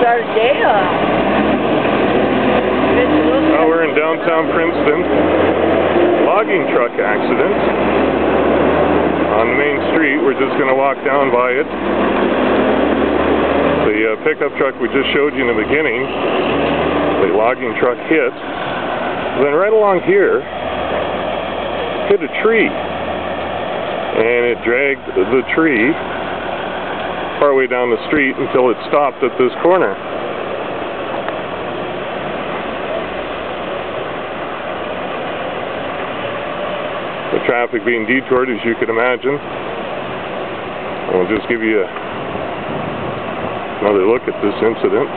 our day off. Now we're in downtown Princeton. Logging truck accident on the main street. We're just going to walk down by it. The pickup truck we just showed you in the beginning, the logging truck hit. Then right along here, hit a tree. And it dragged the tree partway down the street until it stopped at this corner. The traffic being detoured, as you can imagine. I'll just give you another look at this incident.